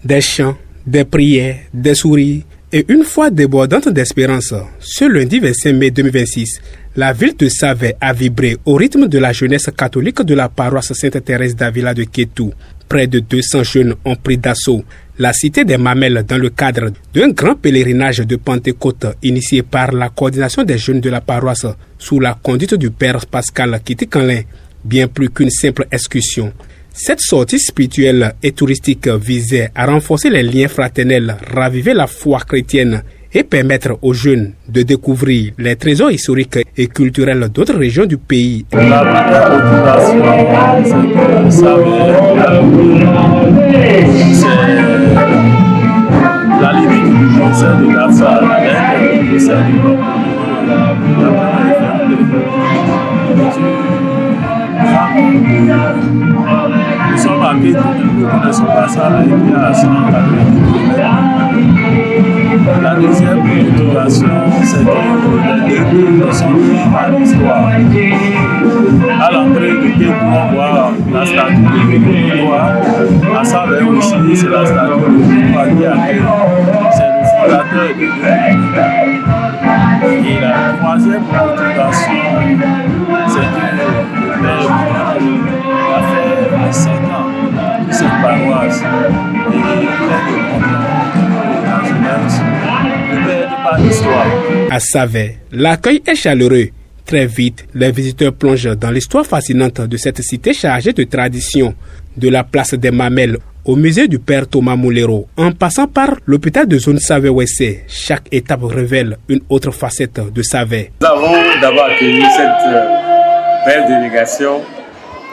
Des chants, des prières, des sourires et une foi débordante d'espérance. Ce lundi 25 mai 2026, la ville de Savay a vibré au rythme de la jeunesse catholique de la paroisse Sainte-Thérèse d'Avila de Kétou. Près de 200 jeunes ont pris d'assaut la cité des Mamelles dans le cadre d'un grand pèlerinage de Pentecôte initié par la coordination des jeunes de la paroisse sous la conduite du père Pascal Kitikanlin, bien plus qu'une simple excursion. Cette sortie spirituelle et touristique visait à renforcer les liens fraternels, raviver la foi chrétienne et permettre aux jeunes de découvrir les trésors historiques et culturels d'autres régions du pays. La première motivation, c'est la limite du concert de la salle avec le salut. Nous sommes à Kétou, nous ne connaissons pas ça avec à 190 km. La deuxième motivation, c'est que les deux ne sont pas à l'histoire. À l'entrée de Kétou, on voit la statue de Kétou. À Savay aussi, c'est la statue de Kétou qui a été. C'est le fondateur de Kétou. Et la troisième motivation, c'est que le père a fait 5 ans de cette paroisse et la jeunesse ne perd pas l'histoire. À Savay, l'accueil est chaleureux. Très vite, les visiteurs plongent dans l'histoire fascinante de cette cité chargée de traditions, de la place des Mamelles au musée du père Thomas Moulero, en passant par l'hôpital de zone Savay-Ouessé. Chaque étape révèle une autre facette de Savay. Nous avons d'abord accueilli cette belle délégation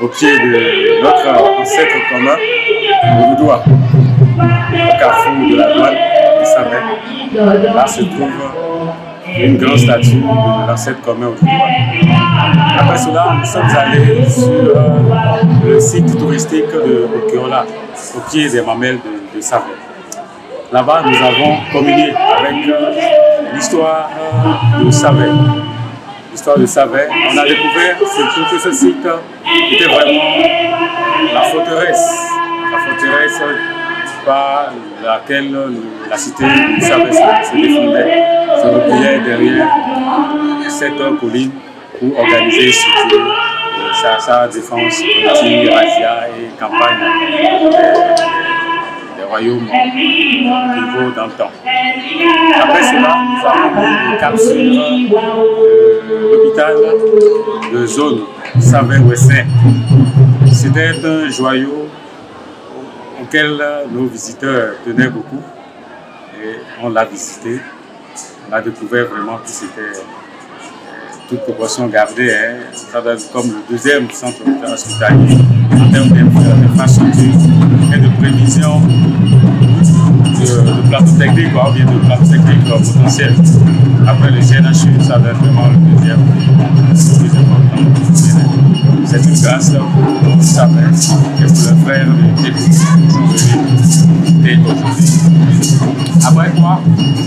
au pied de notre ancêtre commun, Oudoua, au carrefour de la douane de Savay. Là se trouve une grande statue de l'ancêtre commun Oudoua. Après cela, nous sommes allés sur le site touristique de Okiola, au pied des Mamelles de Savay. Là-bas, nous avons communié avec l'histoire de Savay. L'histoire de Savay. On a découvert surtout que ce site était vraiment la forteresse par laquelle la cité de Savay se défendait, se repliait derrière cette colline pour organiser et structurer sa défense politique, razzia et campagne des royaumes rivaux d'antan. Après cela, nous avons mis le cap sur l'hôpital de zone Savay-Ouessé. C'était un joyau auquel nos visiteurs tenaient beaucoup et on l'a visité. On a découvert vraiment que c'était toute proportion gardée, ça doit être comme le deuxième centre hospitalier en termes d'infrastructure et de prévision de plateau technique, ou bien de plateau technique potentiel. Après le GNHU, ça doit être vraiment le deuxième plus important. C'est une grâce pour Savay et pour le frère de Kétou qui sont venus aujourd'hui. Après quoi,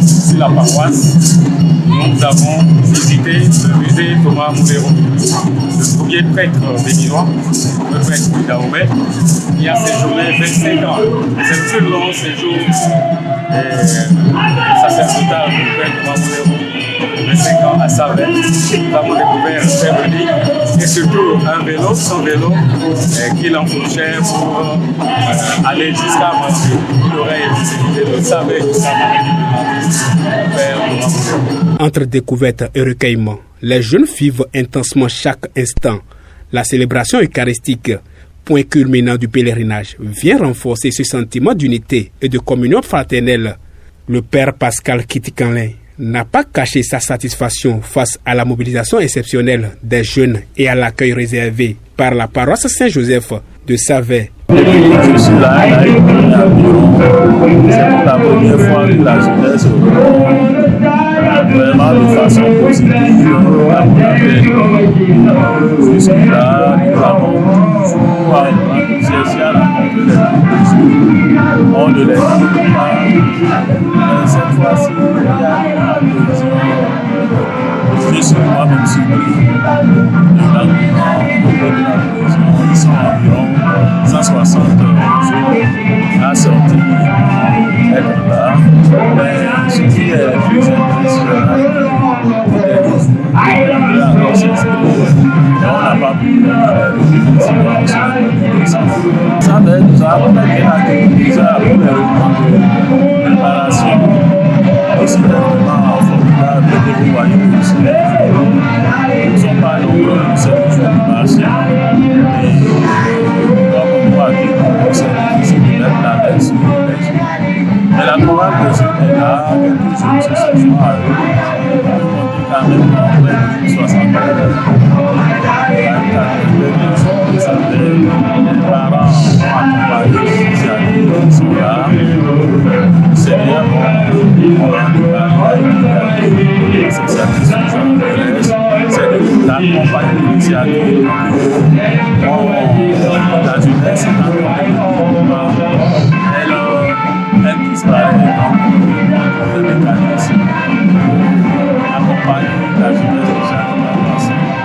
sur la paroisse, nous avons visité le musée Thomas Moulero, le premier prêtre béninois, le prêtre du Dahomey, qui a séjourné 25 ans. C'est le plus long séjour sacerdotal du prêtre Thomas Moulero, 25 ans à Savay. Nous avons découvert un père béni et surtout un vélo, son vélo, qu'il enfourchait pour aller jusqu'à Mathieu. Il aurait visité le Savay jusqu'à Entre découverte et recueillement, les jeunes vivent intensement chaque instant. La célébration eucharistique, point culminant du pèlerinage, vient renforcer ce sentiment d'unité et de communion fraternelle. Le père Pascal Kitikanlin n'a pas caché sa satisfaction face à la mobilisation exceptionnelle des jeunes et à l'accueil réservé par la paroisse Saint-Joseph de Savay. Je suis là, c'est pour la première fois que la jeunesse vraiment de façon positive à mon appel. Je suis là, nous avons toujours cherché à rencontrer les gens. On ne les dit pas, mais cette fois-ci, il y a une applaudissement. Je suis moi-même surpris de l'engouement de la prison. Ils sont environ 160 jours à sortir, être là. Mais ce qui est le plus impressionnant, c'est encore s'inscrire. Mais on n'a pas pu ça nous a permis déjà après les réunions de préparation. C'était vraiment formidable de vous voyez aussi. Nous ne sommes pas nombreux, c'est toujours du marché. Et comme on voit que c'est difficile de mettre la main sur les gens. Mais la chorale de jeunes est là, quelques jeunes se sont joints à eux. On peut compter quand même près de 60 les parents ont accompagné ils sont là. C'est bien, on a c'est satisfaisant. C'est d'accompagner l'initiative. La jeunesse est encore elle disparaît donc le mécanisme accompagne la jeunesse déjà.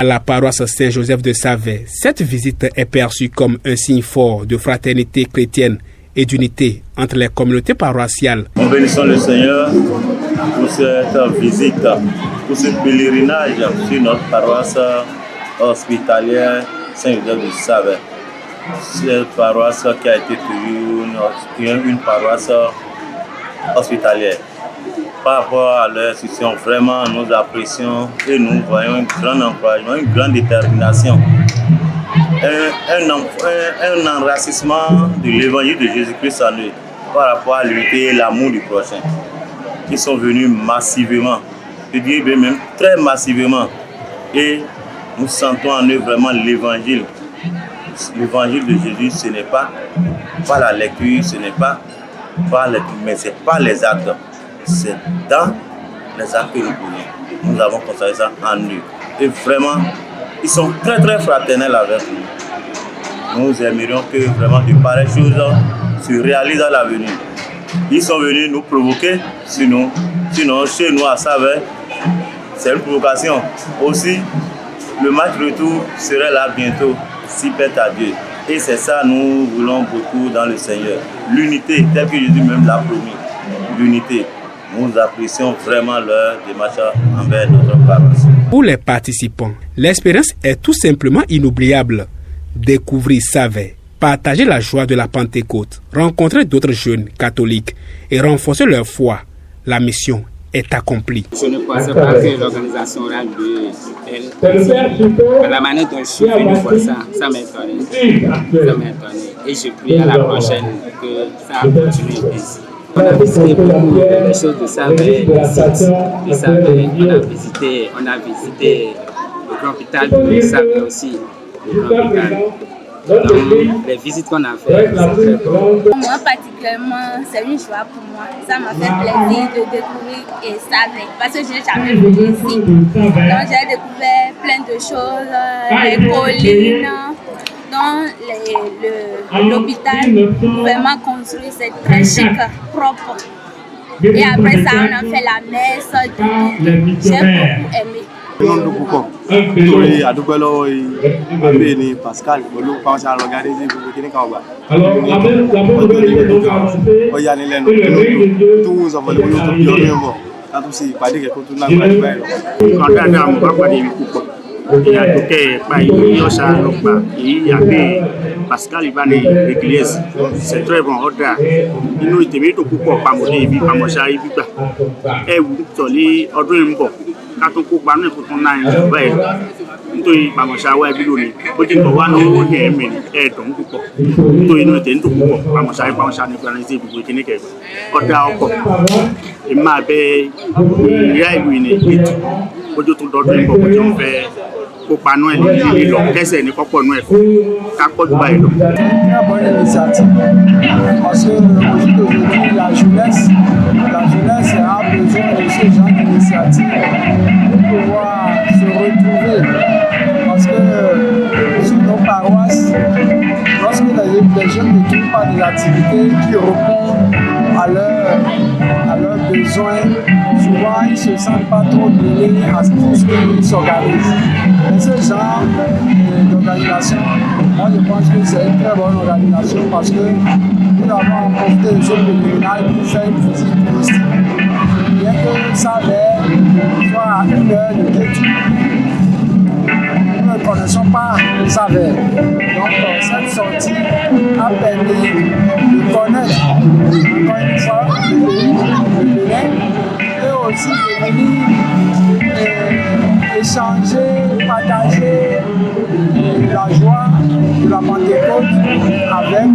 À la paroisse Saint-Joseph de Savais, cette visite est perçue comme un signe fort de fraternité chrétienne et d'unité entre les communautés paroissiales. Nous bénissons le Seigneur pour cette visite, pour ce pèlerinage sur notre paroisse hospitalière Saint-Joseph de Savais. Cette paroisse qui a été une paroisse hospitalière. Par rapport à leur institution, vraiment nous apprécions et nous voyons un grand encouragement, une grande détermination. Un enracinement de l'évangile de Jésus-Christ en eux par rapport à l'unité et l'amour du prochain. Ils sont venus massivement, je dirais même très massivement. Et nous sentons en eux vraiment l'évangile. L'évangile de Jésus, ce n'est pas la lecture, ce n'est pas mais ce n'est pas les actes. C'est dans les actes que nous pouvons. Nous avons constaté ça en eux. Et vraiment, ils sont très très fraternels avec nous. Nous aimerions que vraiment de pareilles choses se réalisent à l'avenir. Ils sont venus nous provoquer, sinon chez nous à Savais, c'est une provocation. Aussi, le match retour serait là bientôt, si plaît à Dieu. Et c'est ça nous voulons beaucoup dans le Seigneur. L'unité, telle que Jésus même l'a promis. L'unité. Nous apprécions vraiment leur démarche envers notre paroisse. Pour les participants, l'expérience est tout simplement inoubliable. Découvrir Savais, partager la joie de la Pentecôte, rencontrer d'autres jeunes catholiques et renforcer leur foi. La mission est accomplie. Je ne pensais pas que l'organisation aura lieu. La manière dont je suis venu voir ça m'a étonné. Et je prie à la prochaine que ça continue ainsi. On a visité beaucoup de choses de Savais, on a visité le grand hôpital de Savais aussi, le grand hôpital. Donc, les visites qu'on a faites, c'est très bon. Moi particulièrement, c'est une joie pour moi. Ça m'a fait plaisir de découvrir Savais parce que je n'ai jamais venu ici. Donc j'ai découvert plein de choses, les collines. Dans l'hôpital, vraiment construit, c'est très chic, propre. Et après ça, on a fait la messe, j'ai beaucoup aimé. Pascal, Pascal il va l'église, c'est très bon. Il nous était tout pour pas mourir, il va manger, il va. Et vous allez ordonner bon. Quand on coupe, on peut qu'on a un verre. Nous va manger à Wabiloni. Vous dites qu'on va nous aimer et donc pour. Nous nous tenons pour pas manger, pas manger, nous organiser pour vous tenir quelque. Ordre encore. Et ma belle, il y a une étude. Vous dites qu'on ordonne pour qu'on fait. Pour nous, qu'est-ce que nous pouvons nous faire? Très bonne initiative. Parce que aujourd'hui, la jeunesse a besoin de ce genre d'initiative pour pouvoir se retrouver. Parce que sur nos paroisses, lorsque les jeunes ne trouvent pas des activités qui répondent à leurs besoins, souvent ils ne se sentent pas trop mêlés à tout ce qu'ils s'organisent. Mais ce genre d'organisation organisation. Moi, je pense que c'est une très bonne organisation parce que nous avons profité de ce pèlerinage pour faire une visite touristique. Bien que Savert soit à 1 heure de Kétu, nous ne connaissons pas Savert. Donc, cette sortie a permis de connaître, encore une fois, le pays, le Bénin, et aussi de venir échanger, partager la joie de la Pentecôte avec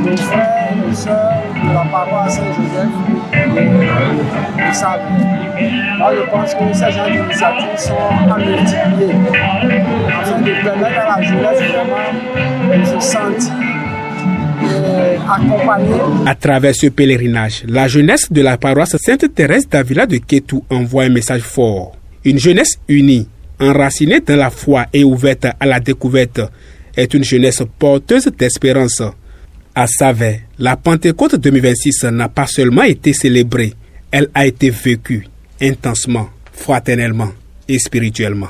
nos frères, nos sœurs de la paroisse Saint-Joseph et Savert. Moi, je pense que ces gens d'initiatives sont à multiplier afin de permettre à la jeunesse vraiment de se sentir accompagnée. À travers ce pèlerinage, la jeunesse de la paroisse Sainte-Thérèse d'Avila de Kétu envoie un message fort. Une jeunesse unie, enracinée dans la foi et ouverte à la découverte, est une jeunesse porteuse d'espérance. À Savert, la Pentecôte 2026 n'a pas seulement été célébrée, elle a été vécue intensement, fraternellement et spirituellement.